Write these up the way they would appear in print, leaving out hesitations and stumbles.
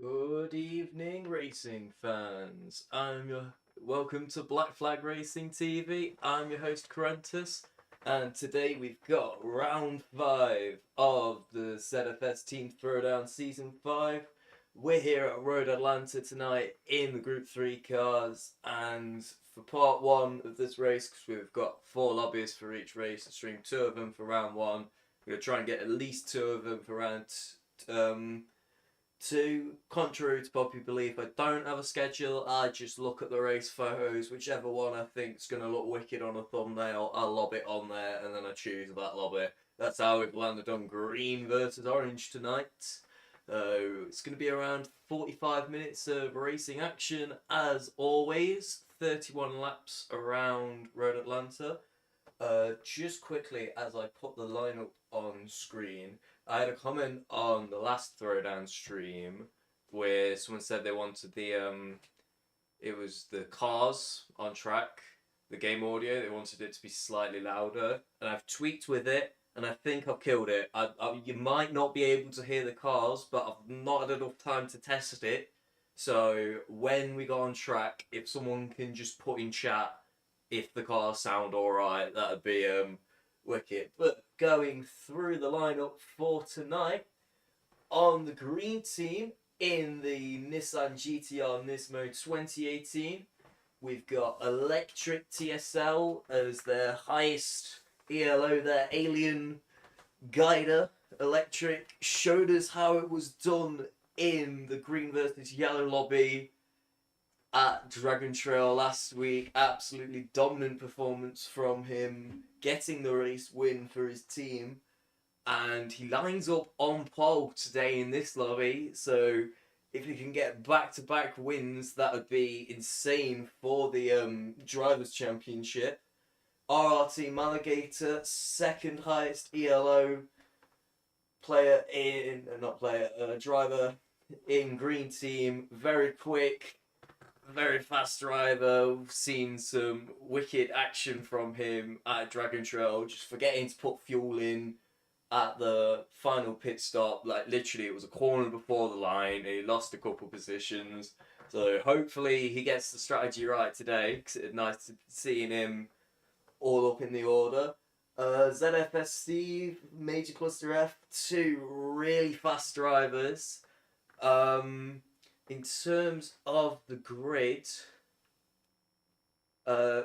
Good evening, racing fans. Welcome to Black Flag Racing TV. I'm your host Kruentis, and today we've got round 5 of the ZFS Team Throwdown Season 5. We're here at Road Atlanta tonight in the Group 3 cars, and for part 1 of this race, because we've got 4 lobbies for each race, and stream 2 of them for round 1. We're going to try and get at least 2 of them for round 2. Contrary to popular belief, I don't have a schedule. I just look at the race photos. Whichever one I think is going to look wicked on a thumbnail, I'll lob it on there, and then I choose that lobby. That's how we've landed on green versus orange tonight. It's going to be around 45 minutes of racing action, as always. 31 laps around Road Atlanta. Just quickly, as I put the lineup on screen, I had a comment on the last Throwdown stream where someone said they wanted it was the cars on track, the game audio, they wanted it to be slightly louder, and I've tweaked with it, and I think I've killed it. You might not be able to hear the cars, but I've not had enough time to test it, so when we go on track, if someone can just put in chat if the cars sound alright, that'd be wicked. But going through the lineup for tonight, on the green team in the Nissan GTR Nismo 2018, we've got Electric TSL as their highest ELO, their alien guider. Electric showed us how it was done in the green versus yellow lobby at Dragon Trail last week. Absolutely dominant performance from him, getting the race win for his team, and he lines up on pole today in this lobby, so if he can get back-to-back wins, that would be insane for the Drivers' Championship. RRT Maligator, second highest ELO driver in green team, very quick, very fast driver. We've seen some wicked action from him at Dragon Trail, just forgetting to put fuel in at the final pit stop. Like, literally, it was a corner before the line, and he lost a couple positions. So hopefully he gets the strategy right today, because it's nice to seeing him all up in the order. ZFS Steve, Major Cluster F, 2 really fast drivers. In terms of the grid,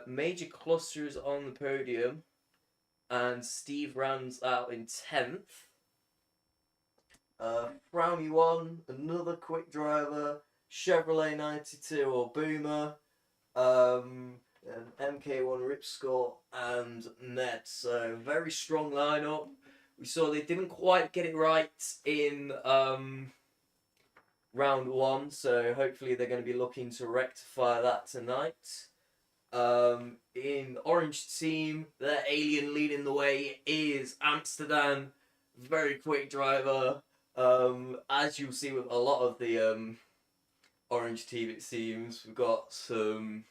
Major Cluster is on the podium, and Steve rounds out in 10th. Frowny 1, another quick driver, Chevrolet 92 or Boomer, and MK1 Ripscore and Ned. So very strong lineup. We saw they didn't quite get it right in round 1, so hopefully they're going to be looking to rectify that tonight. In orange team, their alien leading the way is Amsterdam, very quick driver. As you'll see with a lot of the orange team, it seems we've got some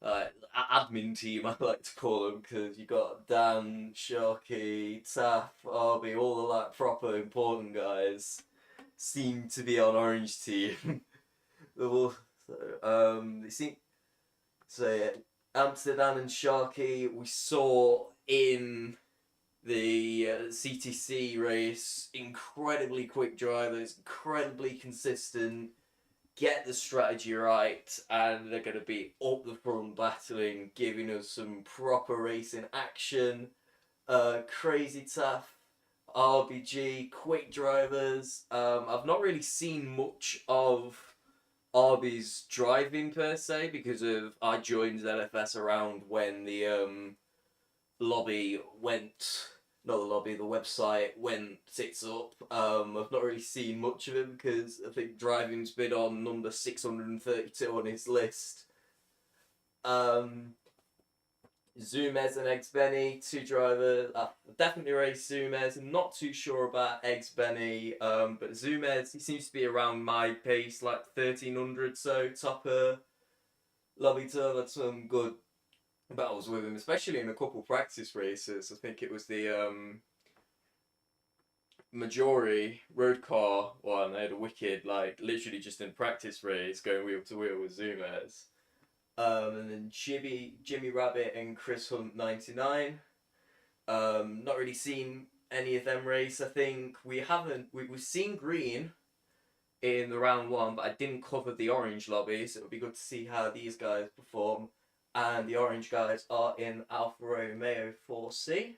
admin team, I like to call them, because you've got Dan, Sharky, Taff, Arby, all the like proper important guys seem to be on orange team. They seem so Amsterdam and Sharky we saw in the CTC race, incredibly quick drivers, incredibly consistent, get the strategy right, and they're going to be up the front battling, giving us some proper racing action. Crazy Taff, RBG, quick drivers. I've not really seen much of Arby's driving per se, because I joined ZFS around when the lobby went, not the lobby, the website went tits up. I've not really seen much of him because I think driving's been on number 632 on his list. Zumez and Eggs Benny, 2 drivers. Definitely race Zumez. I'm not too sure about Eggs Benny, but Zumez, he seems to be around my pace, like 1300, so topper. Lobby Turn had some good battles with him, especially in a couple practice races. I think it was the Majori road car one, they had a wicked, like, literally just in practice race going wheel to wheel with Zoomers. And then Jimmy Rabbit and Chris Hunt 99. Not really seen any of them race. I think we've seen Green in the round one, but I didn't cover the orange lobby, so it would be good to see how these guys perform. And the orange guys are in Alfa Romeo 4C.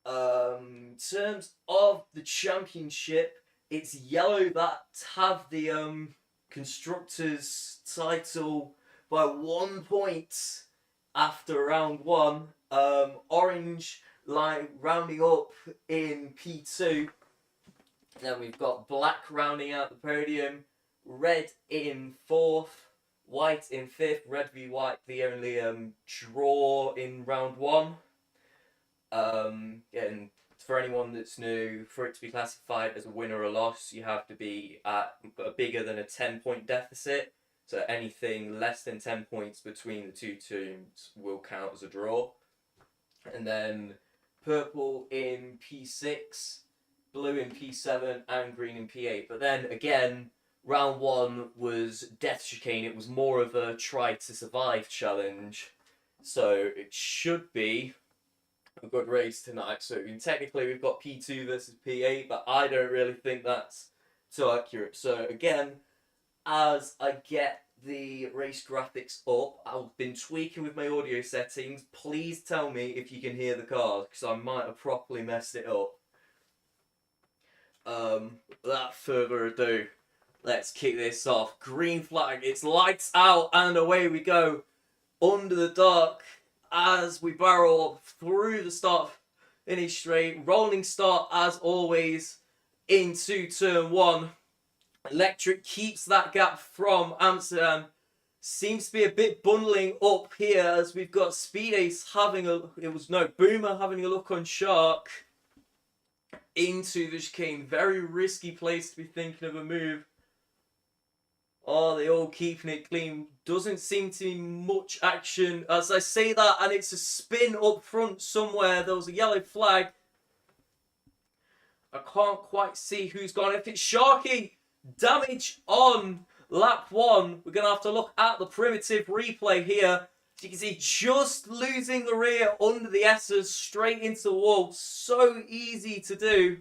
In terms of the championship, it's yellow that have the constructors title by 1 point after round one. Orange like rounding up in P2. Then we've got black rounding out the podium, red in fourth, white in fifth. Red v white, the only draw in round one. And for anyone that's new, for it to be classified as a win or a loss, you have to be at bigger than a 10-point deficit. So anything less than 10 points between the two teams will count as a draw. And then purple in P6, blue in P7, and green in P8. But then again, round one was death chicane. It was more of a try to survive challenge. So it should be a good race tonight. So technically we've got P2 versus P8, but I don't really think that's too accurate. So again, as I get the race graphics up, I've been tweaking with my audio settings. Please tell me if you can hear the cars, because I might have properly messed it up. Without further ado, let's kick this off. Green flag, it's lights out and away we go. Under the dark as we barrel through the start finish straight. Rolling start as always into turn one. Electric keeps that gap from Amsterdam. Seems to be a bit bundling up here as we've got Speed Ace having Boomer having a look on Shark into the chicane. Very risky place to be thinking of a move. Oh, they all keeping it clean. Doesn't seem to be much action. As I say that, and it's a spin up front somewhere. There was a yellow flag. I can't quite see who's gone. If it's Sharky, damage on lap one. We're going to have to look at the primitive replay here. As you can see, just losing the rear under the S's straight into the wall. So easy to do.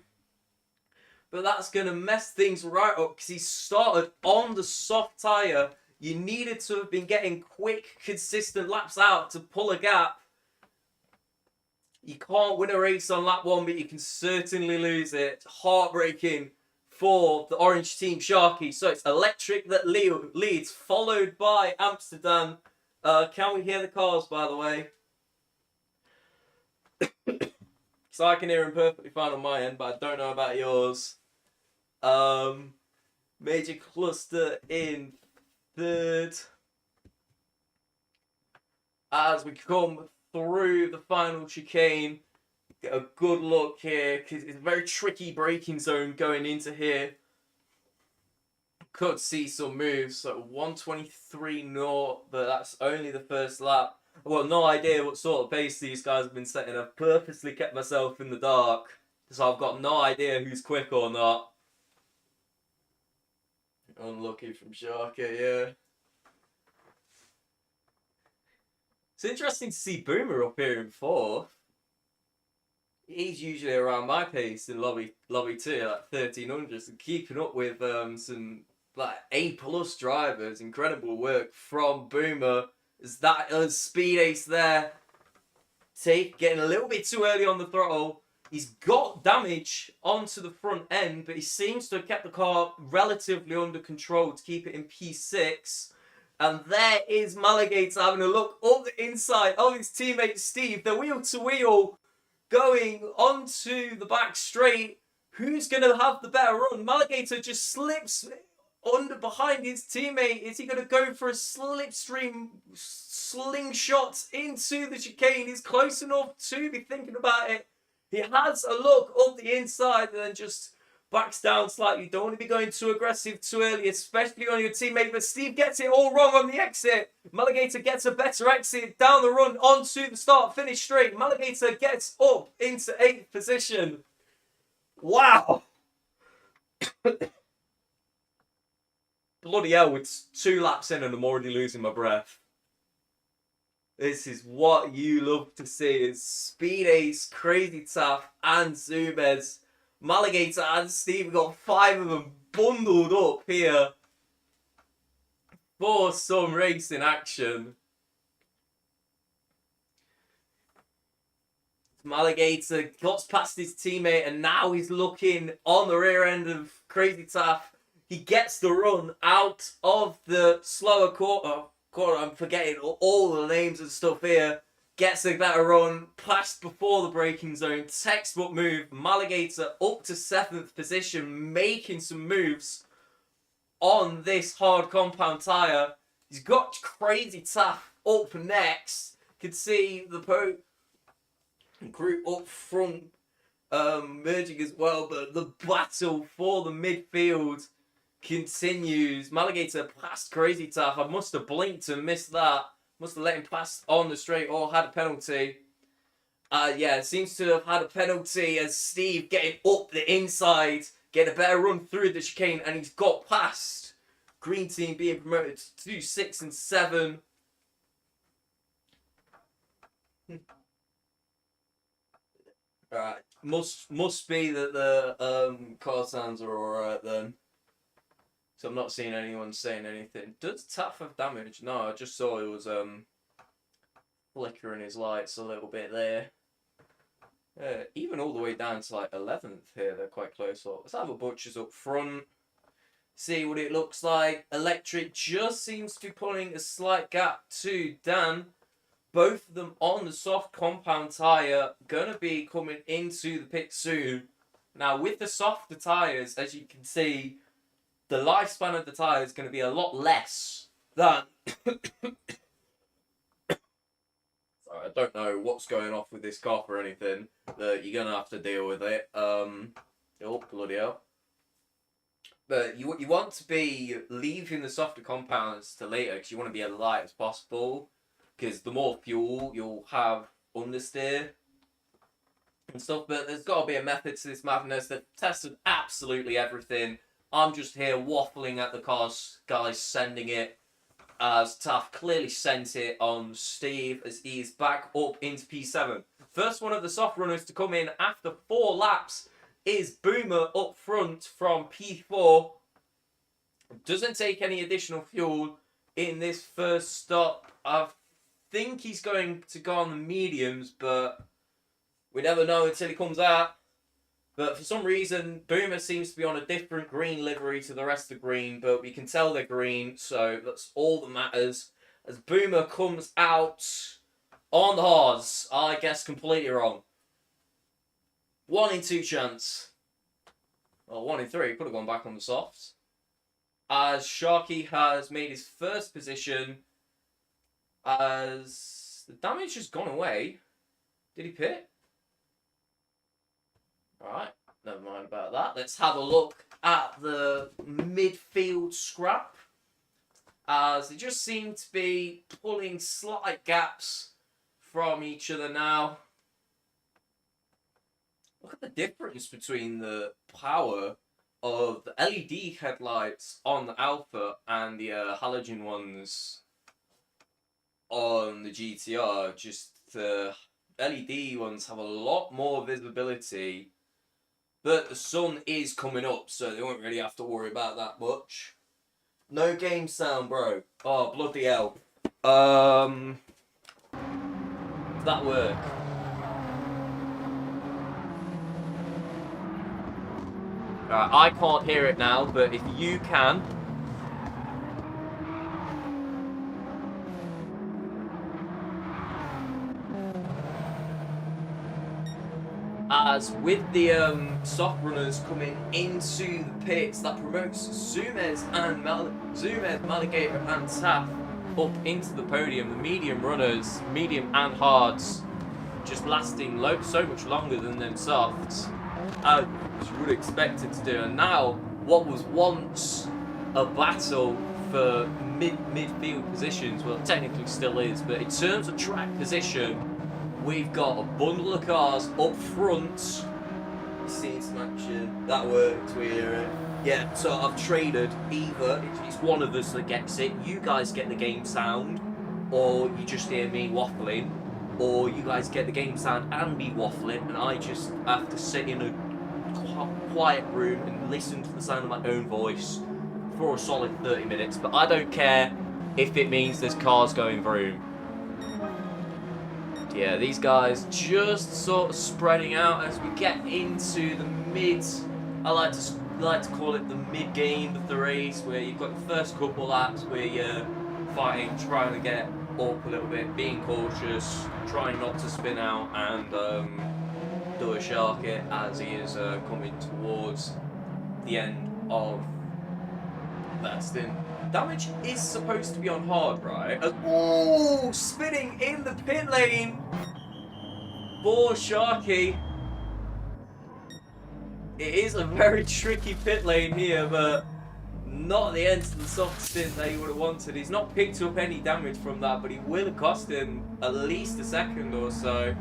But that's going to mess things right up because he started on the soft tyre. You needed to have been getting quick, consistent laps out to pull a gap. You can't win a race on lap one, but you can certainly lose it. Heartbreaking for the orange team, Sharky. So it's Electric that leads, followed by Amsterdam. Can we hear the cars, by the way? So I can hear them perfectly fine on my end, but I don't know about yours. Major Cluster in third. As we come through the final chicane, get a good look here, because it's a very tricky braking zone going into here. Could see some moves, so 123 naught, but that's only the first lap. I've got no idea what sort of pace these guys have been setting. I've purposely kept myself in the dark, so I've got no idea who's quick or not. Unlucky from Sharky, yeah. It's interesting to see Boomer up here in fourth. He's usually around my pace in lobby 2, like 1300, so keeping up with some like A+ drivers. Incredible work from Boomer. As Speed Ace there, getting a little bit too early on the throttle. He's got damage onto the front end, but he seems to have kept the car relatively under control to keep it in P6. And there is Maligator having a look up the inside of his teammate Steve. They're wheel to wheel going onto the back straight. Who's going to have the better run? Maligator just slips behind his teammate. Is he going to go for a slipstream slingshot into the chicane? He's close enough to be thinking about it. He has a look up the inside and then just backs down slightly. You don't want to be going too aggressive too early, especially on your teammate. But Steve gets it all wrong on the exit. Maligator gets a better exit down the run onto the start finish straight. Maligator gets up into 8th position. Wow! Bloody hell, it's 2 laps in and I'm already losing my breath. This is what you love to see. It's Speed Ace, Crazy Taff, and Zumez. Maligator and Steve got 5 of them bundled up here for some racing action. Maligator got past his teammate and now he's looking on the rear end of Crazy Taff. He gets the run out of the slower quarter. I'm forgetting all the names and stuff here. Gets a better run, passed before the braking zone. Textbook move. Maligator up to 7th position, making some moves on this hard compound tyre. He's got Crazy Taff up next. You can see the group up front merging as well, but the battle for the midfield continues. Maligator past Crazy Taff. I must have blinked and missed that. Must have let him pass on the straight or had a penalty. Yeah, seems to have had a penalty as Steve getting up the inside, getting a better run through the chicane, and he's got past. Green team being promoted to 6 and 7. Alright, must be that the car sounds are alright then. So I'm not seeing anyone saying anything. Does Taff have damage? No, I just saw it was flickering his lights a little bit there. Even all the way down to like 11th here, they're quite close up. Let's have a Butchers up front. See what it looks like. Electric just seems to be pulling a slight gap to Dan. Both of them on the soft compound tyre. Gonna be coming into the pit soon. Now with the softer tyres, as you can see, the lifespan of the tyre is going to be a lot less than... Sorry, I don't know what's going off with this cough or anything. You're going to have to deal with it. Oh, bloody hell. But you want to be leaving the softer compounds to later because you want to be as light as possible. Because the more fuel you'll have understeer and stuff. But there's got to be a method to this madness. They've tested absolutely everything. I'm just here waffling at the cars, guys sending it, as Taff clearly sent it on Steve as he's back up into P7. First one of the soft runners to come in after 4 laps is Boomer up front from P4. Doesn't take any additional fuel in this first stop. I think he's going to go on the mediums, but we never know until he comes out. But for some reason, Boomer seems to be on a different green livery to the rest of the green, but we can tell they're green, so that's all that matters. As Boomer comes out on the hards, I guess completely wrong. 1 in 2 chance. Well, 1 in 3, could have gone back on the softs. As Sharky has made his first position, as the damage has gone away. Did he pit? Alright, never mind about that. Let's have a look at the midfield scrap. As they just seem to be pulling slight gaps from each other now. Look at the difference between the power of the LED headlights on the Alpha and the halogen ones on the GTR. Just the LED ones have a lot more visibility. But the sun is coming up, so they won't really have to worry about that much. No game sound, bro. Oh, bloody hell. Does that work? I can't hear it now, but if you can... As with the soft runners coming into the pits, that promotes Zumez, Maligator and Taff up into the podium. The medium runners, medium and hards, just lasting so much longer than them softs, as you would expect it to do. And now, what was once a battle for midfield positions, well, it technically still is, but in terms of track position, we've got a bundle of cars up front. You seen some action. That worked. Yeah, so I've traded either it's one of us that gets it, you guys get the game sound, or you just hear me waffling, or you guys get the game sound and me waffling, and I just have to sit in a quiet room and listen to the sound of my own voice for a solid 30 minutes. But I don't care if it means there's cars going through. Yeah, these guys just sort of spreading out as we get into the mid. I like to call it the mid game of the race, where you've got the first couple laps where you're fighting, trying to get up a little bit, being cautious, trying not to spin out and do a shark it as he is coming towards the end of that stint. Damage is supposed to be on hard, right? Oh, spinning in the pit lane for Sharky. It is a very tricky pit lane here, but not the end to the soft stint that he would have wanted. He's not picked up any damage from that, but he will have cost him at least a second or so.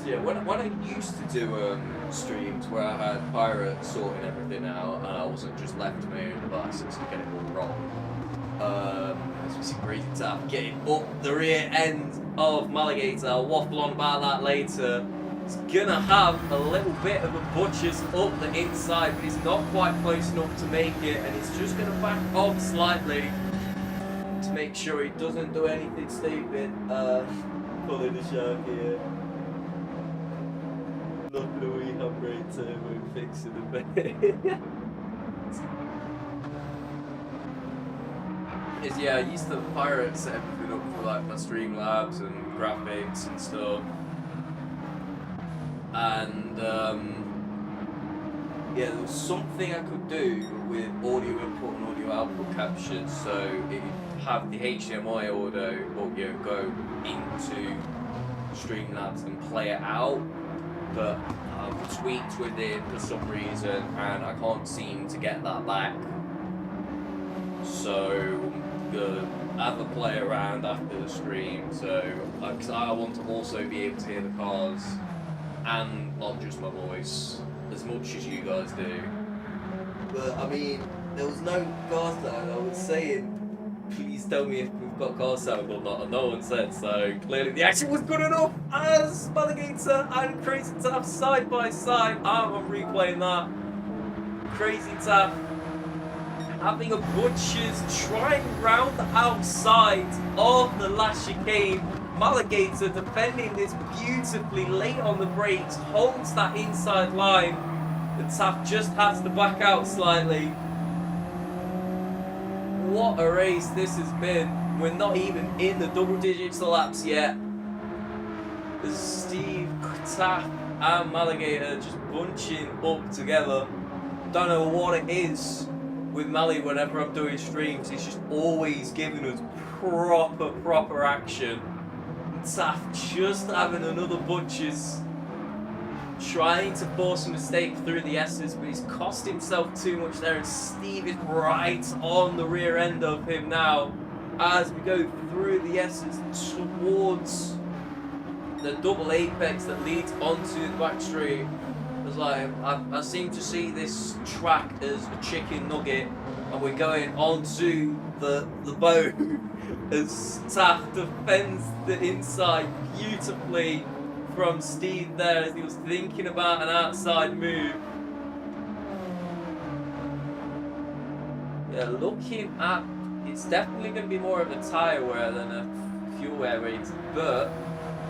Yeah, when I used to do streams where I had Pirate sorting everything out and I wasn't just left to my own devices to get it all wrong, as we see Crazy Tap getting up the rear end of Maligator. I'll waffle on about that later. He's gonna have a little bit of a butcher's up the inside, but he's not quite close enough to make it, and he's just gonna back off slightly to make sure he doesn't do anything stupid. Pulling the shark here. Nothing a wee handbrake turbo fixing the bit. Yeah, I used to pirate set everything up for like my Streamlabs and graphics and stuff. And yeah, there was something I could do with audio input and audio output capture, so it would have the HDMI audio go into Streamlabs and play it out. But I've tweaked with it for some reason and I can't seem to get that back. So I'm gonna have a play around after the stream. So because I want to also be able to hear the cars and not just my voice as much as you guys do. But I mean, there was no car sound. I was saying, please tell me if we've got car sound or not, and no one said, so clearly the action was good enough as Maligator and Crazy Tap side by side. I'm replaying that. Crazy Tap having a butcher's trying round the outside of the last chicane. Maligator defending this beautifully, late on the brakes, holds that inside line. The Tap just has to back out slightly. What a race this has been. We're not even in the double digits of laps yet. Steve, Tap and Maligator just bunching up together. Don't know what it is with Mally whenever I'm doing streams. He's just always giving us proper action. Tap just having another butcher's, trying to force a mistake through the S's, but he's cost himself too much there, and Steve is right on the rear end of him now as we go through the S's towards the double apex that leads onto the back straight. It's like I seem to see this track as a chicken nugget, and we're going onto the boat as Tap defends the inside beautifully from Steve there as he was thinking about an outside move. Yeah, looking at, it's definitely going to be more of a tyre wear than a fuel wear rate, but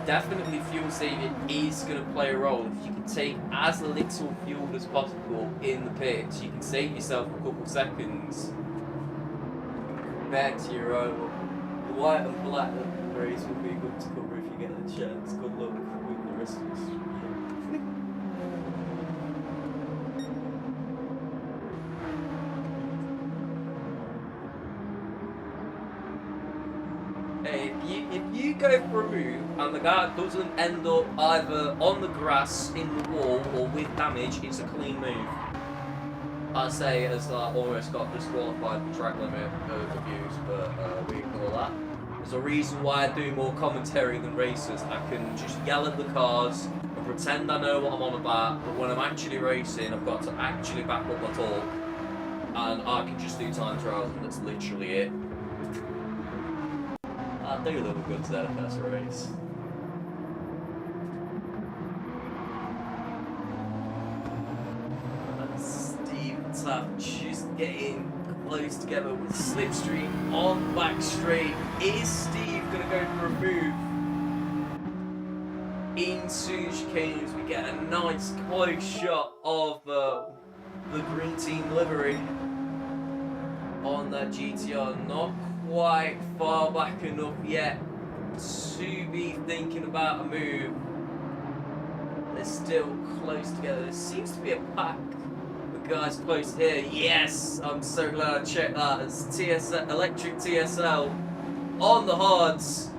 definitely fuel saving is going to play a role. If you can take as little fuel as possible in the pits, you can save yourself a couple seconds back to your own. The white and black race will be good to cover if you get the chance. Good luck with the rest of us. Hey, if you go through and the guy doesn't end up either on the grass, in the wall, or with damage, it's a clean move. I'd say has almost got disqualified for track limit abuse, but we ignore that. There's a reason why I do more commentary than races. I can just yell at the cars and pretend I know what I'm on about, but when I'm actually racing, I've got to actually back up my talk, and I can just do time trials, and that's literally it. I do love a good ZFS race. Just getting close together with Slipstream on back straight. Is Steve going to go for a move into chicanes? We get a nice close shot of the green team livery on that GTR. Not quite far back enough yet to be thinking about a move. They're still close together. There seems to be a pack. Guys close here. Yes, I'm so glad I checked that. It's electric TSL on the hards,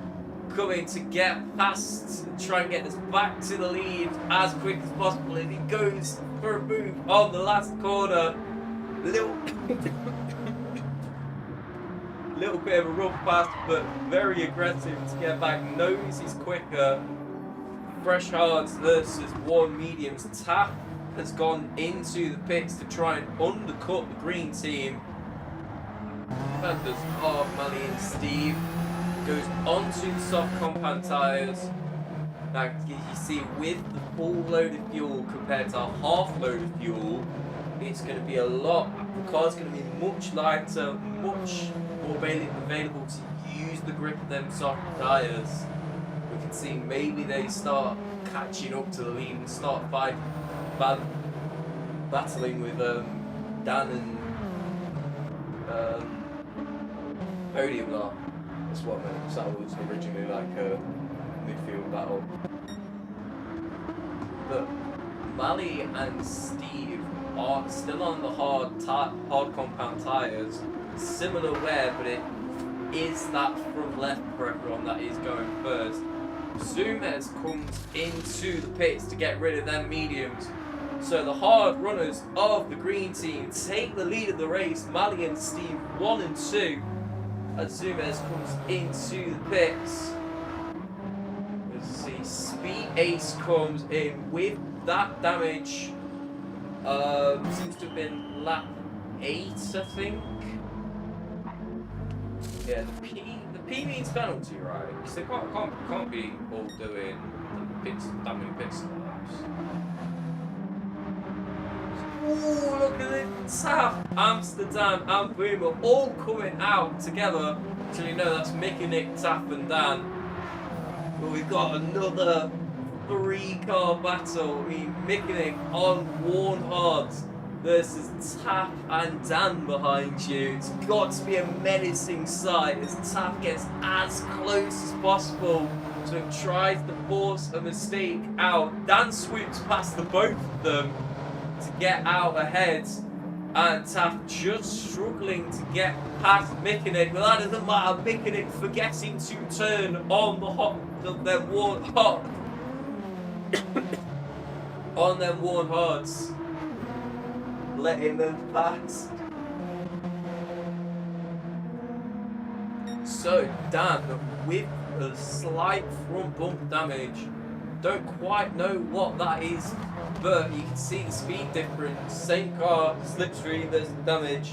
coming to get past, try and get us back to the lead as quick as possible. And he goes for a move on the last corner. Little bit of a rough pass, but very aggressive to get back. Knows he's quicker. Fresh hards versus one mediums. Tap has gone into the pits to try and undercut the green team. Defenders of Mally and Steve goes onto the soft compound tyres. Now you see with the full load of fuel compared to a half load of fuel, it's going to be a lot. The car's going to be much lighter, much more available to use the grip of them soft tyres. We can see maybe they start catching up to the lead and start battling with Dan and Podium now. That's what I meant. That was originally like a midfield battle. But Mally and Steve are still on the hard compound tyres. Similar wear, but it is that front left for everyone that is going first. Zumez comes into the pits to get rid of them mediums. So the hard runners of the green team take the lead of the race. Mally and Steve 1 and 2 as Zumez comes into the pits. Let's see, Speed Ace comes in with that damage. Seems to have been lap 8, I think. Yeah, the P means penalty, right? Because they can't be all doing that many pits laps. Ooh, look at it! South Amsterdam and Boomer all coming out together. So you know that's Mick and Nick, Taff and Dan. But we've got another 3-car battle. I mean, Mick and Nick on worn hards versus Taff and Dan behind you. It's got to be a menacing sight as Taff gets as close as possible. So it tries to force a mistake out. Dan swoops past the both of them to get out ahead, and Taff just struggling to get past Mickenick. Well, that doesn't matter. Mickenick forgetting to turn on their worn hard on them worn hards, letting them pass. So Dan with a slight front bump damage. Don't quite know what that is, but you can see the speed difference. Same car, slipstream, there's the damage.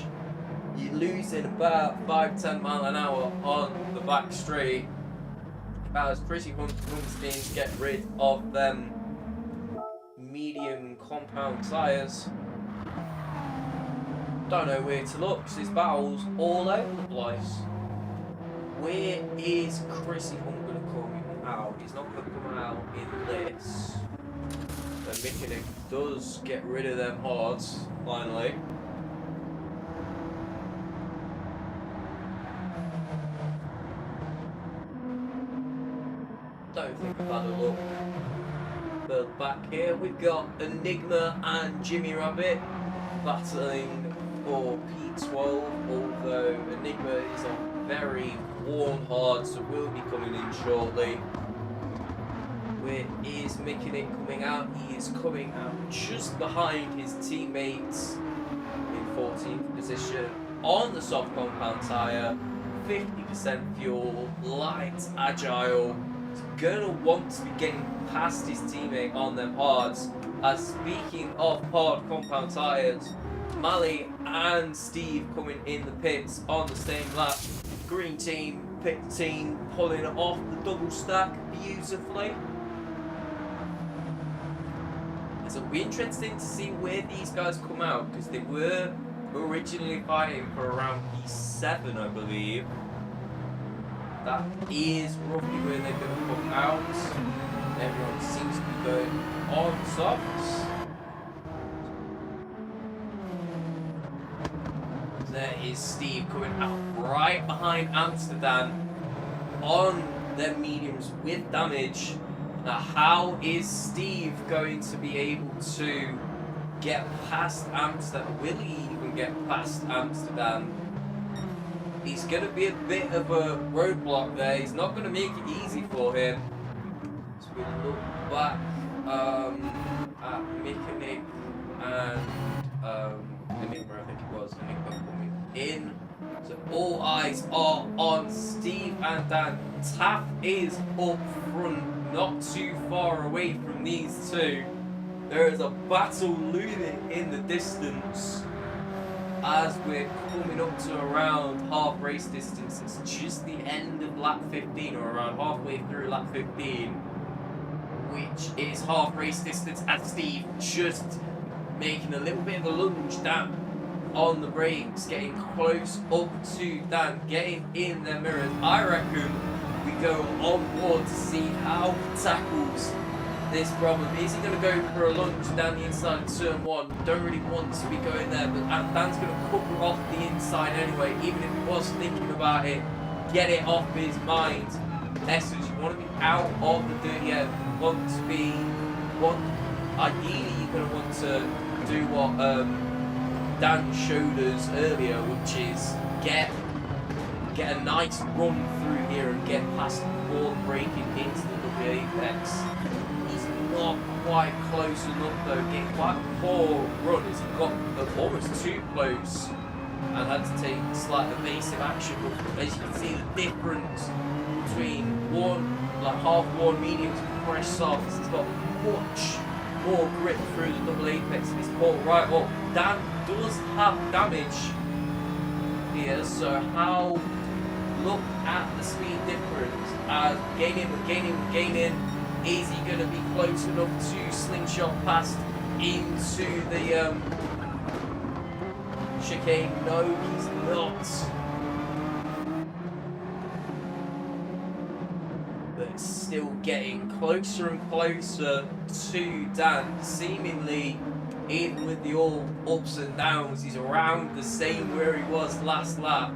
You're losing about 5-10 miles an hour on the back straight. As Chrissy comes in to get rid of them medium compound tyres. Don't know where to look, because this battle's all over the place. Where is Chrissy going to come out? He's not going to come out in this. So Mickenick does get rid of them hards, finally. Don't think I've had a look. But back here we've got Enigma and Jimmy Rabbit battling for P12, although Enigma is on very worn hard, so will be coming in shortly. Where is Mickenick coming out? He is coming out just behind his teammates. 14th position on the soft compound tyre, 50% fuel, light, agile. He's gonna want to be getting past his teammate on them hards. Speaking of hard compound tyres, Mally and Steve coming in the pits on the same lap. Green team, pit team pulling off the double stack beautifully. So it'll be interesting to see where these guys come out, because they were originally fighting for around P7, I believe. That is roughly where they're going to come out. Everyone seems to be going on softs. There is Steve coming out right behind Amsterdam on their mediums with damage. Now, how is Steve going to be able to get past Amsterdam? Will he even get past Amsterdam? He's going to be a bit of a roadblock there. He's not going to make it easy for him. So we look back at Mick and Enigma, I think it was. Enigma coming in. So all eyes are on Steve and Dan. Taff is up front, not too far away from these two. There is a battle looming in the distance as we're coming up to around half race distance. It's just the end of lap 15, or around halfway through lap 15, which is half race distance, and Steve just making a little bit of a lunge down on the brakes, getting close up to Dan, getting in their mirrors. I reckon we go on board to see how he tackles this problem. Is he going to go for a lunge down the inside of turn 1? Don't really want to be going there, but Dan's going to cover off the inside anyway, even if he was thinking about it. Get it off his mind. Essence, you want to be out of the dirty end. You want to be, ideally you're going to want to do what Dan showed us earlier, which is get a nice run through here and get past the ball, breaking into the double apex. He's not quite close enough though, getting quite a poor run as he got almost too close and had to take slight evasive action. But as you can see, the difference between half worn mediums and fresh softs, it's got much more grip through the double apex and it's caught right up. Dan does have damage here, so how look at the speed difference as gaining. Is he going to be close enough to slingshot past into the chicane? No, he's not. But still getting closer and closer to Dan. Seemingly, even with the all ups and downs, he's around the same where he was last lap.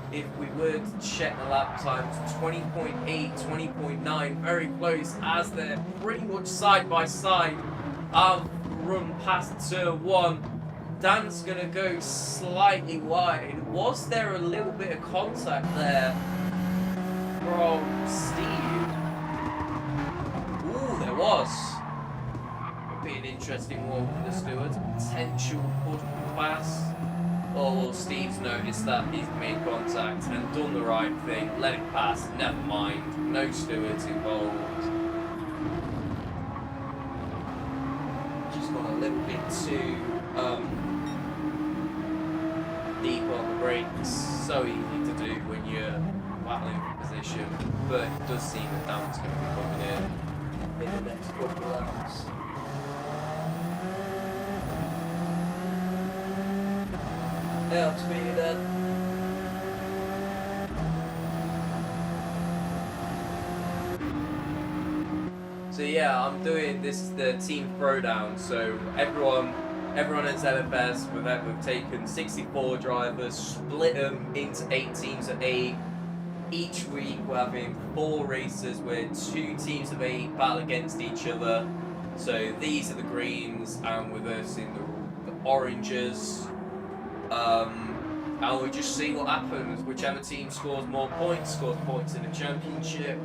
If we were to check the lap times, 20.8, 20.9, very close as they're pretty much side by side. I've run past turn 1. Dan's going to go slightly wide. Was there a little bit of contact there from Steve? Ooh, there was. Would be an interesting one for the stewards. Potential push pass. Oh, well, Steve's noticed that he's made contact and done the right thing. Let it pass. Never mind. No stewards involved. Just got a little bit too deep on the brakes. So easy to do when you're battling for position. But it does seem that Dan's going to be coming in the next couple of laps. Helps me then. So yeah, I'm doing this is the team throwdown. So everyone at ZFS, we've taken 64 drivers, split them into 8 teams of 8. Each week we're having 4 races where 2 teams of 8 battle against each other. So these are the greens, and we're versing the oranges. And we'll just see what happens. Whichever team scores more points, scores points in the championship.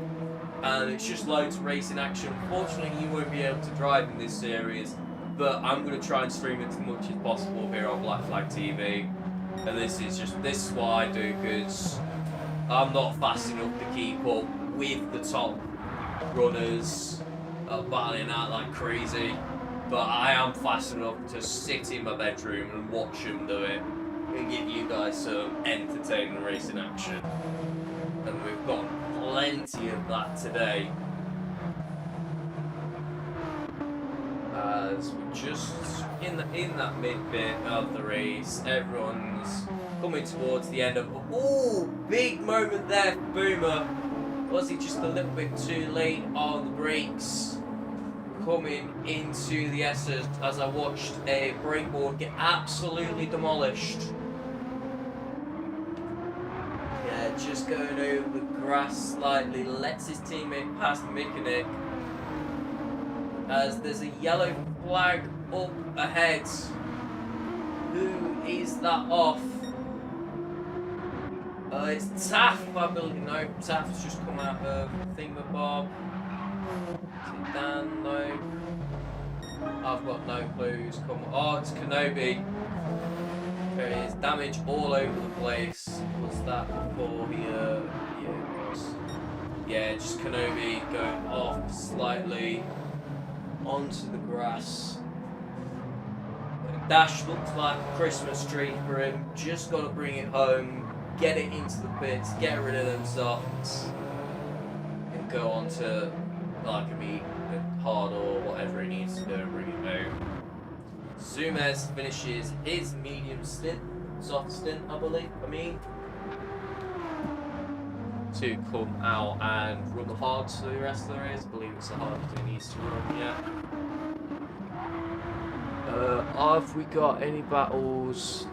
And it's just loads of racing action. Unfortunately, you won't be able to drive in this series, but I'm going to try and stream it as much as possible here on Black Flag TV. And this is what I do, because I'm not fast enough to keep up with the top runners battling out like crazy, but I am fast enough to sit in my bedroom and watch them do it and give you guys some entertaining racing action. And we've got plenty of that today. As we're just in that mid bit of the race, everyone's coming towards the end of. Oh, big moment there for Boomer. Was he just a little bit too late on the brakes? Coming into the S's as I watched a breakboard get absolutely demolished. Yeah, just going over the grass slightly, lets his teammate pass Mickenick. As there's a yellow flag up ahead. Who is that off? It's Taff, I believe. No, Taff's just come out of Thingamabob. Is it Dan? No. I've got no clues. Come on. Oh, it's Kenobi. There is damage all over the place. Was that before he, yeah, it was. Yeah, just Kenobi going off slightly onto the grass. Dash looks like a Christmas tree for him. Just got to bring it home, get it into the pits, get rid of them softs, and go on to like a meat hard or whatever he needs to do and bring it home. Zumez finishes his medium stint, soft stint, I believe. To come out and run the hards for the rest of the race. I believe it's the hardest he needs to run yet. Have we got any battles?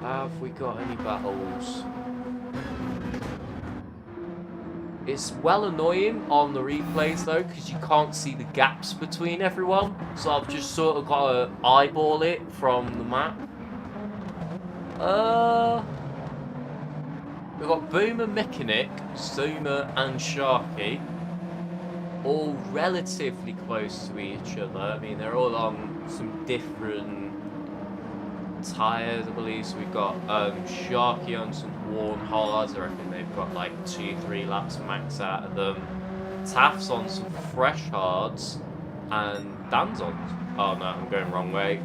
It's well annoying on the replays though, because you can't see the gaps between everyone. So I've just sort of got to eyeball it from the map. We've got Boomer, Mickenick, Zuma and Sharky. All relatively close to each other. I mean, they're all on some different tyres, I believe. So we've got Sharky on some worn hards. I reckon they've got like 2-3 laps max out of them. Taff's on some fresh hards. And Dan's on... Oh no, I'm going wrong way.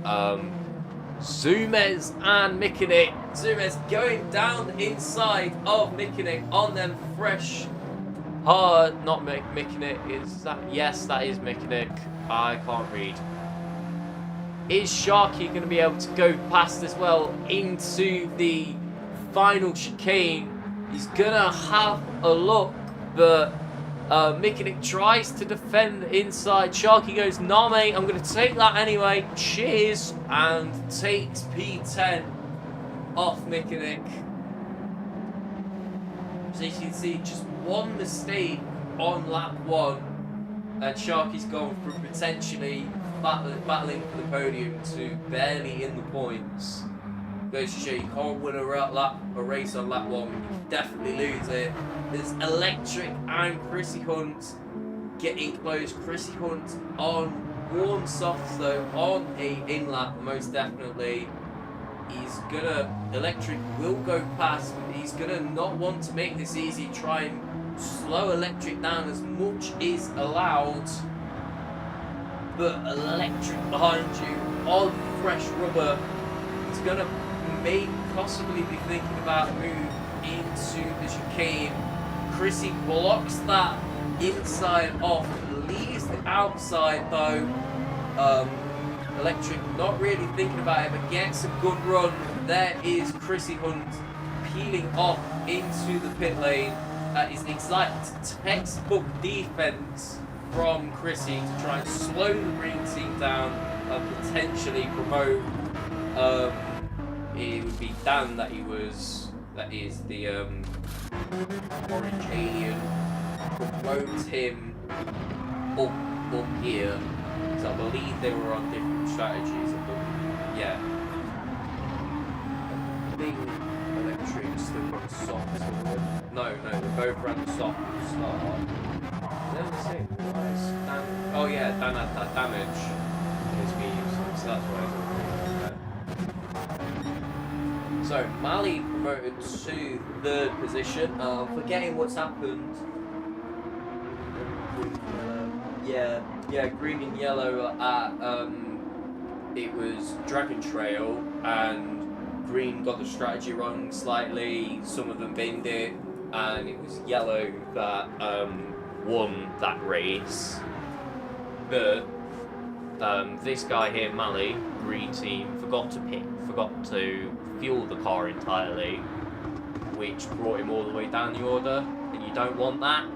Zumez and Mickenick. Zumez going down the inside of Mickenick on them fresh hard. Not Mickenick. Is that? Yes, that is Mickenick. I can't read. Is Sharky going to be able to go past as well into the final chicane? He's going to have a look, but Mickenick tries to defend the inside. Sharky goes, nah mate, I'm going to take that anyway. Cheers. And takes P10 off Mickenick. So you can see just one mistake on lap 1. And Sharky's gone from potentially battling for the podium to barely in the points. Goes to show you can't win a race on lap 1. You definitely lose it. There's Electric and Chrissy Hunt getting close. Chrissy Hunt on worn softs though, on a in-lap most definitely. He's gonna... Electric will go past, but he's gonna not want to make this easy. Try and slow Electric down as much as allowed. But Electric behind you on fresh rubber. He's gonna possibly be thinking about a move into the chicane. Chrissy blocks that inside off, leaves the outside though. Electric not really thinking about it, but gets a good run. There is Chrissy Hunt peeling off into the pit lane. That is exact textbook defense from Chrissy to try and slow the green team down and potentially promote. It would be Dan that is the orange alien. Promote him up here. Because I believe they were on different strategies. Yeah. I think Electric still got the soft. No, they both ran the soft at the start. Oh yeah, Dan had that damage in his medium, so that's why it's all. So Mali promoted to third position. Forgetting what's happened. Yeah, green and yellow at it was Dragon Trail, and green got the strategy wrong slightly. Some of them binned it, and it was yellow that won that race. But this guy here, Mali, green team, forgot to fuel the car entirely, which brought him all the way down the order, and you don't want that.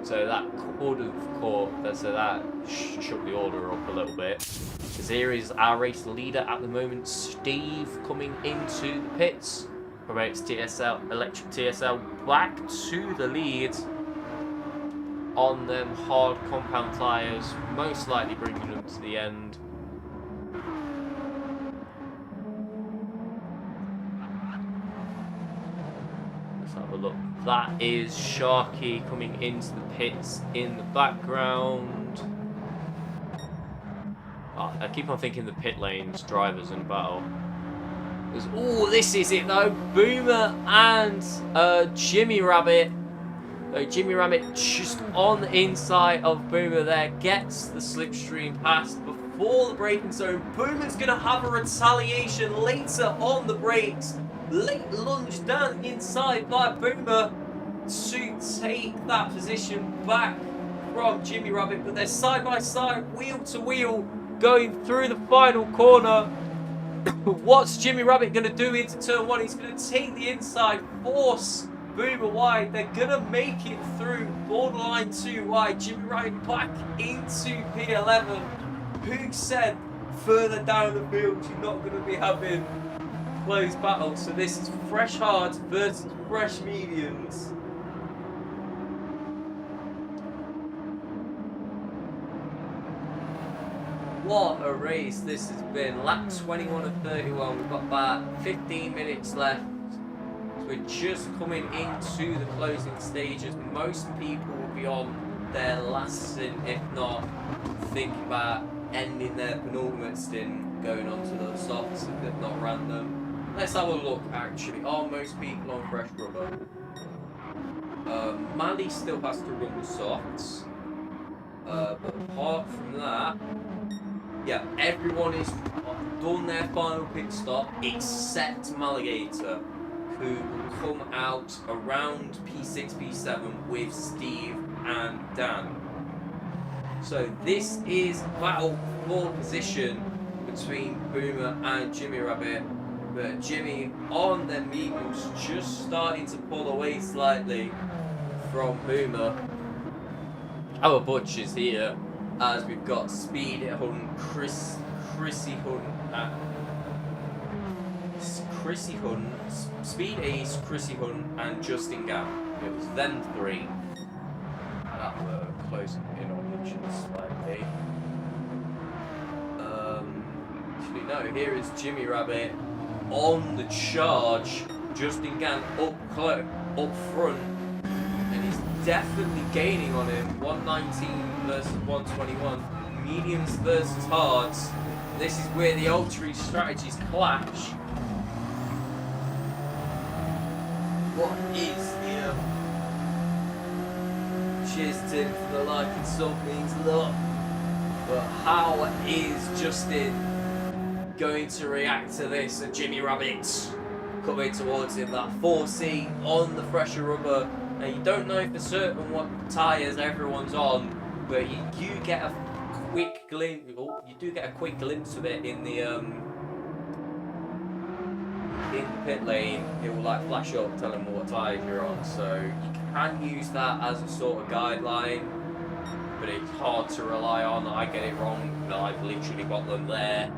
So that could have caught, so that shook the order up a little bit. Because here is our race leader at the moment, Steve, coming into the pits. Promotes electric TSL back to the lead on them hard compound tyres, most likely bringing them to the end. Let's have a look. That is Sharky coming into the pits in the background. Oh, I keep on thinking the pit lanes, drivers in battle. Oh, this is it though. Boomer and Jimmy Rabbit. Jimmy Rabbit just on the inside of Boomer there. Gets the slipstream past before the braking zone. Boomer's going to have a retaliation later on the brakes. Late lunge down the inside by Boomer to take that position back from Jimmy Rabbit. But they're side by side, wheel to wheel, going through the final corner. What's Jimmy Rabbit going to do into turn one? He's going to take the inside, force Boomer wide. They're going to make it through borderline 2 wide. Jimmy Rabbit back into P11. Who said further down the field you're not going to be having close battle? So this is fresh hards versus fresh mediums. What a race this has been. Lap 21 of 31. We've got about 15 minutes left. So we're just coming into the closing stages. Most people will be on their last stint, if not thinking about ending their penultimate stint, going on to the softs if they've not ran them. Let's have a look actually. Are most people on fresh rubber? Mali still has to run the softs. But apart from that, yeah, everyone is done their final pit stop except Maligator, who will come out around P6, P7 with Steve and Dan. So this is battle for position between Boomer and Jimmy Rabbit. But Jimmy on their mediums just starting to pull away slightly from Boomer. Our Butchers here, as we've got Speed Hunt, Chrissy Hunt, Speed Ace, Chrissy Hunt, and Justin Gap. It was them three that were closing in on Hitchens slightly. Actually, no, here is Jimmy Rabbit on the charge. Justin Gant up front, and he's definitely gaining on him. 119 versus 121. Mediums versus hards. This is where the ultra strategies clash. What is here? Cheers Tim for the like and sub means a lot. But how is Justin going to react to this? And Jimmy Rabbit coming towards him, that 4C on the fresher rubber. Now you don't know for certain what tyres everyone's on, but you do get a quick glimpse. You do get a quick glimpse of it in the pit lane. It will like flash up telling them what tyres you're on. So you can use that as a sort of guideline, but it's hard to rely on. I get it wrong, but I've literally got them there.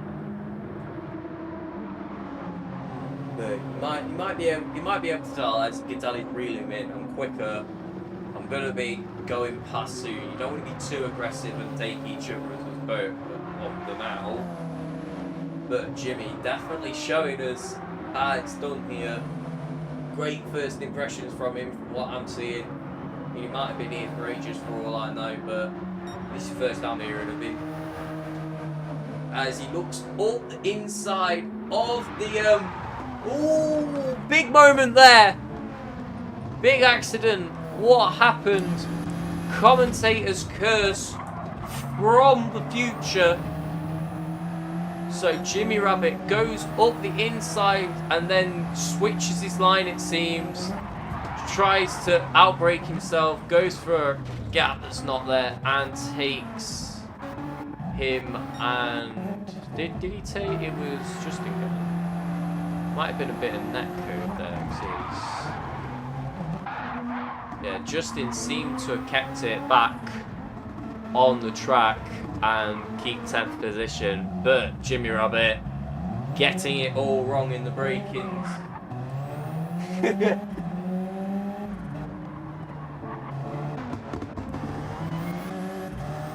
But you might be able to tell, as you can tell, it's reeling in. I'm quicker. I'm gonna be going past soon. You don't want to be too aggressive and take each other as a boat off them out. But Jimmy definitely showing us how it's done here. Great first impressions from him, from what I'm seeing. He might have been here for ages for all I know, but this is the first time hearing of him. as he looks up the inside of the ooh, big moment there. Big accident. What happened? Commentator's curse from the future. So Jimmy Rabbit goes up the inside and then switches his line, it seems. Tries to outbrake himself, goes for a gap that's not there, and takes him. And did he take it? Was Justin going? Might have been a bit of net code there. Yeah, Justin seemed to have kept it back on the track and keep 10th position, but Jimmy Rabbit getting it all wrong in the break-ins.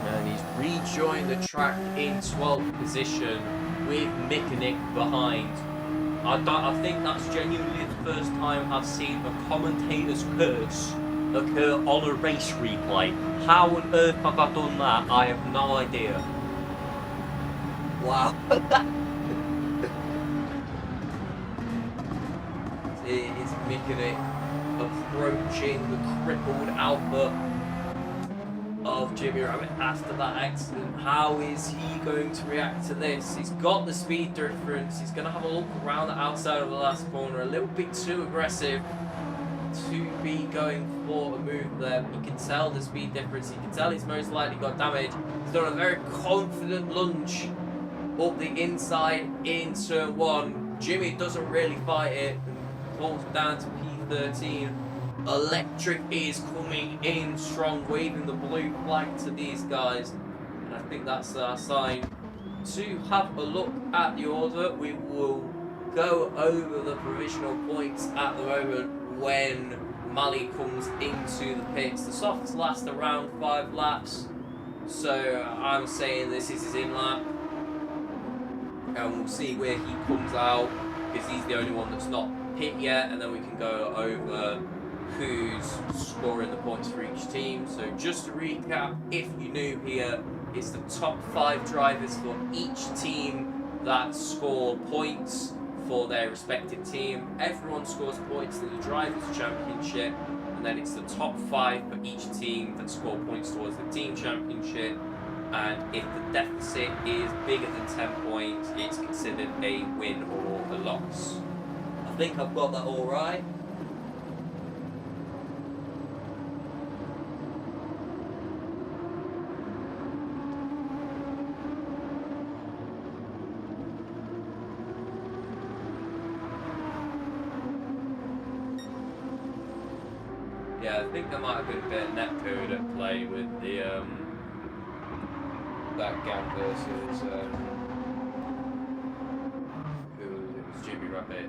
And he's rejoined the track in 12th position with Mick and Nick behind. I think that's genuinely the first time I've seen a commentator's curse occur on a race replay. How on earth have I done that? I have no idea. Wow. It's Mick approaching the crippled output of Jimmy Rabbit after that accident. How is he going to react to this? He's got the speed difference. He's going to have a look around the outside of the last corner. A little bit too aggressive to be going for a move there. You can tell the speed difference. You can tell he's most likely got damage. He's done a very confident lunge up the inside in turn 1. Jimmy doesn't really fight it and pulls down to P13. Electric is coming in strong, waving the blue flag to these guys. And I think that's our sign to have a look at the order. We will go over the provisional points at the moment when Mali comes into the pits. The softs last around 5 laps, so I'm saying this is his in lap, and we'll see where he comes out because he's the only one that's not hit yet, and then we can go over who's scoring the points for each team. So just to recap, if you're new here, it's the top 5 drivers for each team that score points for their respective team. Everyone scores points in the Drivers' Championship, and then it's the top 5 for each team that score points towards the Team Championship. And if the deficit is bigger than 10 points, it's considered a win or a loss. I think I've got that all right. Yeah, I think there might have been a bit of netcode at play with the that gang versus who was it? It was Jimmy Rabbit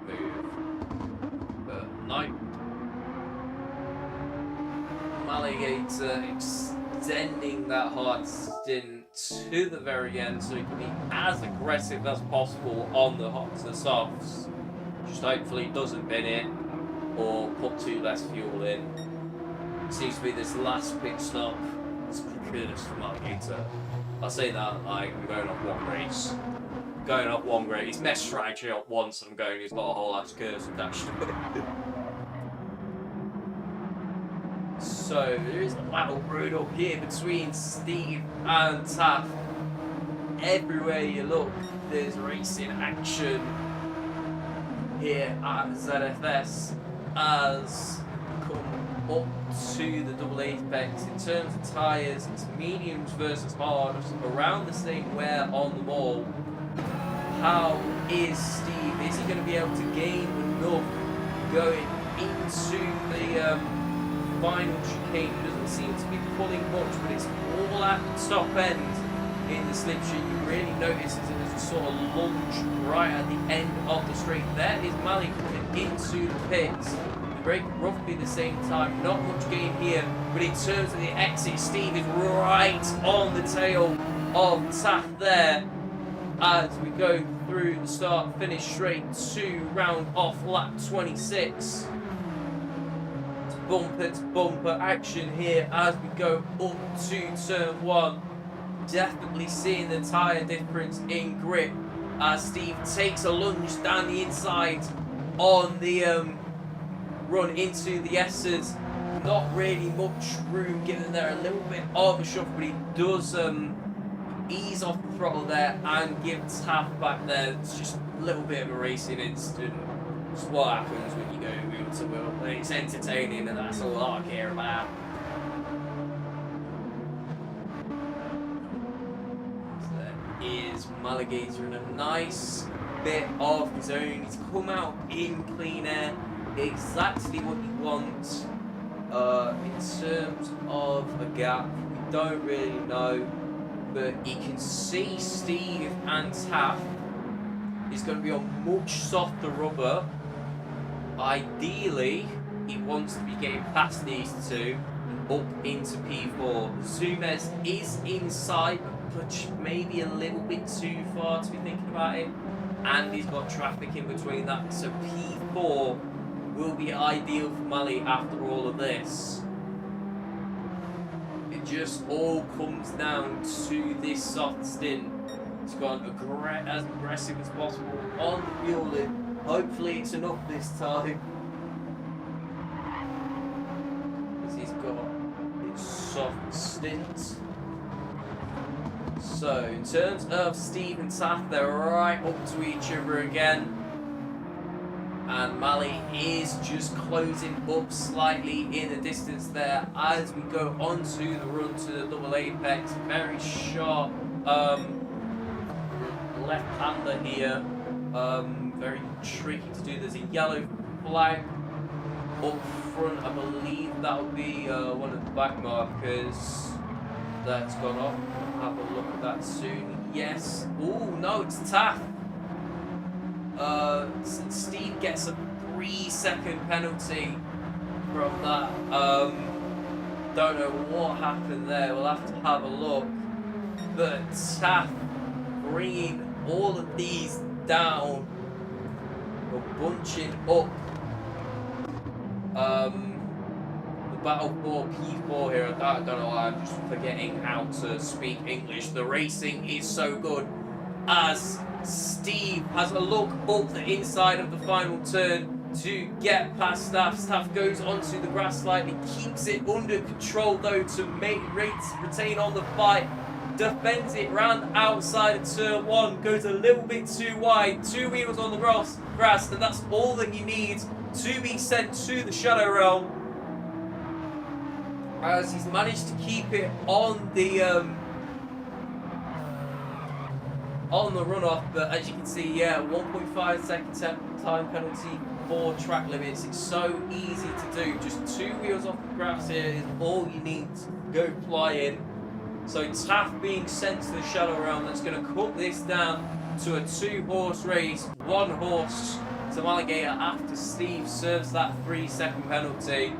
move, but no. Maligator extending that hard stint to the very end so he can be as aggressive as possible on the softs. Just hopefully doesn't bin it or put 2 less fuel in. Seems to be this last pit stop. It's Kruentis for Maligator. I say that like I'm going off one race. Going off one race. He's messed strategy up once and I'm going, he's got a whole ass curse attached to it. So there is a battle brewed up here between Steve and Taff. Everywhere you look, there's racing action here at ZFS. As come up to the double apex. In terms of tyres, it's mediums versus hards, around the same wear on them all. How is Steve? Is he going to be able to gain enough going into the final chicane? He doesn't seem to be pulling much, but it's all at the top end in the slipstream. You really notice there's a sort of lunge right at the end of the straight. There is Mali coming into the pits. They break roughly the same time. Not much gain here, but in terms of the exit, Steve is right on the tail of Taff there as we go through the start finish straight to round off lap 26. It's bumper to bumper action here as we go up to turn 1. definitely seeing the tyre difference in grip as Steve takes a lunge down the inside on the run into the S's. Not really much room given there, a little bit of a shuffle, but he does ease off the throttle there and give Taff back there. It's just a little bit of a racing incident. It's what happens when you go wheel to wheel. It's entertaining and that's all I care about. Is Maligator in a nice bit of his own. He's come out in clean air, exactly what he wants. In terms of a gap, we don't really know, but you can see Steve and Taff is going to be on much softer rubber. Ideally, he wants to be getting past these two and up into P4. Zumez is inside, but maybe a little bit too far to be thinking about it, and he's got traffic in between that, so P4 will be ideal for Mali after all of this. It just all comes down to this soft stint. He's gone as aggressive as possible on the fueling. Hopefully it's enough this time, because he's got his soft stint. So, in terms of Steve and Taff, they're right up to each other again. And Mali is just closing up slightly in the distance there as we go onto the run to the double apex. Very sharp left-hander here. Very tricky to do. There's a yellow flag up front. I believe that will be one of the back markers. That's gone off. I'll have a look at that soon. Yes. Oh no, it's Taff. Steve gets a 3-second penalty from that. Don't know what happened there. We'll have to have a look. But Taff bringing all of these down. We're bunching up. The battle for P4 here. I don't know why I'm just forgetting how to speak English. The racing is so good as Steve has a look up the inside of the final turn to get past Staff. Staff goes onto the grass slightly, keeps it under control though to make retain on the fight. Defends it round outside of turn 1, goes a little bit too wide, 2 wheels on the grass, and that's all that he needs to be sent to the Shadow Realm. As he's managed to keep it on the runoff, but as you can see, yeah, 1.5 second time penalty for track limits. It's so easy to do. Just 2 wheels off the grass here is all you need to go flying. So Taff being sent to the Shadow Realm, that's going to cut this down to a 2-horse race, 1 horse to Alligator after Steve serves that 3-second penalty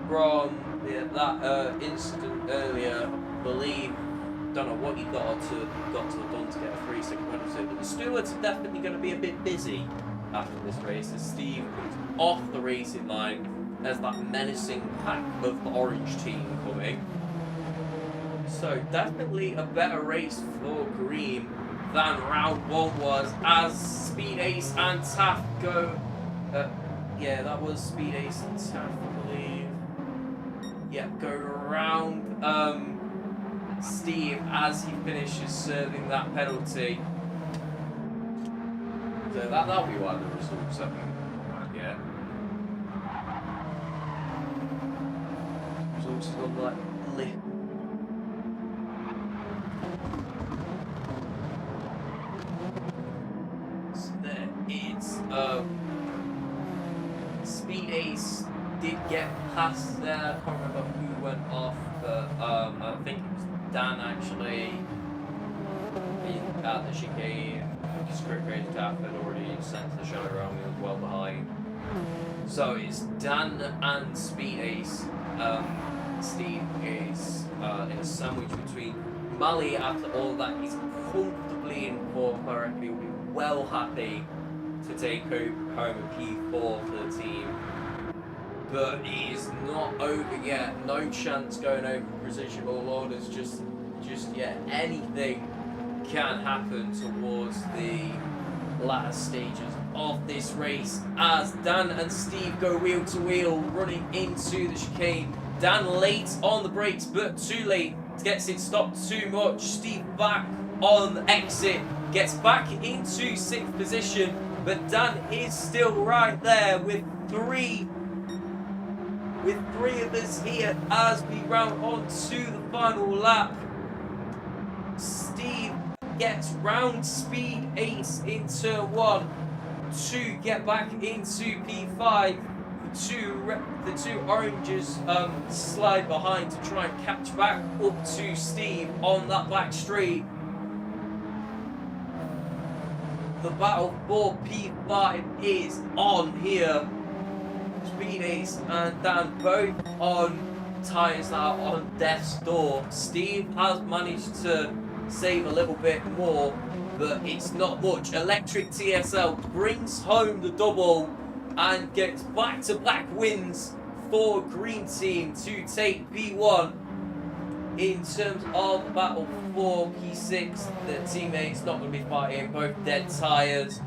from that incident earlier. I believe, don't know what he got to have done to get a 3-second penalty, but the stewards are definitely going to be a bit busy after this race as Steve comes off the racing line. There's that menacing pack of the orange team coming. So definitely a better race for Green than round 1 was, as Speed Ace and Taff go. Yeah, that was Speed Ace and Taff, I believe. Yeah, go around Steve as he finishes serving that penalty. So that'll be why the results haven't come out yet. Results have gone like lip. So there it's Speed Ace did get past there. I can't remember who went off, but I think it was Dan actually at the chicane. Script Rage Taff had already sent to the Shadow Realm, he was well behind. So it's Dan and Speed Ace. Steve is in a sandwich between Mali. After all that, he's comfortably in 4th. I reckon he'll be well happy to take home a P4 for the team. But he is not over yet. No chance going over precision ball orders just just, yeah, anything can happen towards the latter stages of this race as Dan and Steve go wheel to wheel running into the chicane. Dan late on the brakes, but too late, gets it stopped too much. Steve back on the exit, gets back into 6th position, but Dan is still right there with three of us here as we round on to the final lap. Steve gets round speed ace in turn 1 to get back into P5. The two oranges slide behind to try and catch back up to Steve on that back straight. The battle for P5 is on here. Speed Ace and Dan both on tyres that are on death's door. Steve has managed to save a little bit more, but it's not much. Electric TSL brings home the double and gets back-to-back wins for Green Team to take P1. In terms of the battle for P6, the teammates not going to be fighting, both dead tyres.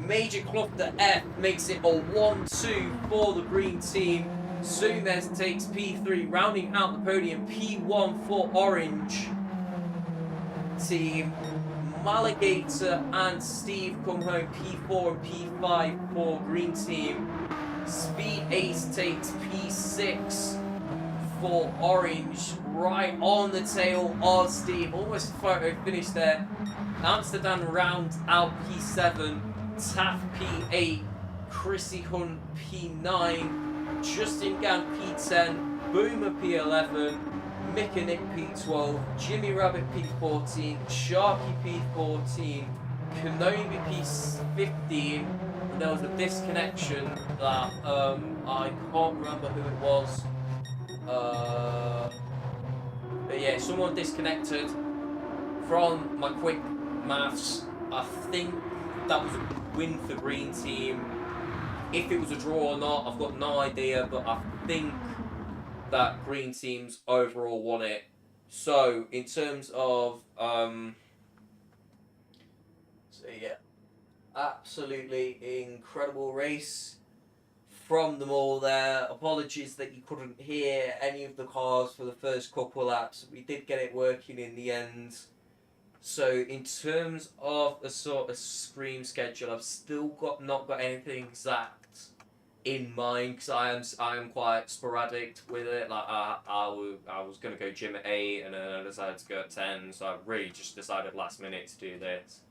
Major Cluster F makes it a 1-2 for the Green Team. Sumes takes P3, rounding out the podium. P1 for Orange Team. Maligator and Steve come home P4 and P5 for Green Team. Speed Ace takes P6 for Orange, right on the tail of Steve. Almost a photo finish there. Amsterdam rounds out P7. Taff P8, Chrissy Hunt P9, Justin Gann P10, Boomer P11, Mick and Nick P12, Jimmy Rabbit P14, Sharky P14, Kenobi P15, and there was a disconnection that I can't remember who it was. But yeah, someone disconnected. From my quick maths, I think that was a win for Green Team. If it was a draw or not, I've got no idea, but I think that Green Team's overall won it. So, in terms of, so yeah, absolutely incredible race from them all there. Apologies that you couldn't hear any of the cars for the first couple laps. We did get it working in the end. So in terms of a sort of scream schedule, I've still not got anything exact in mind because I am quite sporadic with it. Like I was gonna go gym at 8 and then I decided to go at 10, so I really just decided last minute to do this.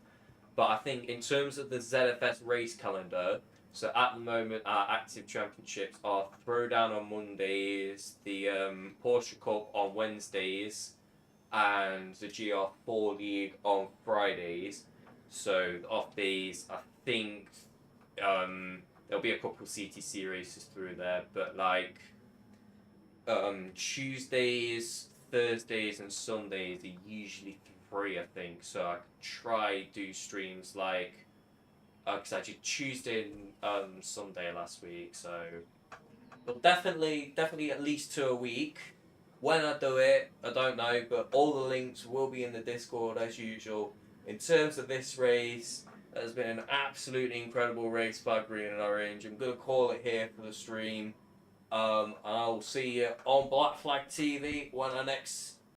But I think in terms of the ZFS race calendar, so at the moment our active championships are Throwdown on Mondays, the Porsche Cup on Wednesdays, and the GR4 League on Fridays. So off days, I think there'll be a couple of CTC races through there, but like Tuesdays, Thursdays, and Sundays are usually free, I think. So I could try do streams like because I did Tuesday and Sunday last week. So, but definitely at least 2 a week. When I do it, I don't know, but all the links will be in the Discord as usual. In terms of this race, it has been an absolutely incredible race by Green and Orange. I'm going to call it here for the stream. I'll see you on Black Flag TV when I next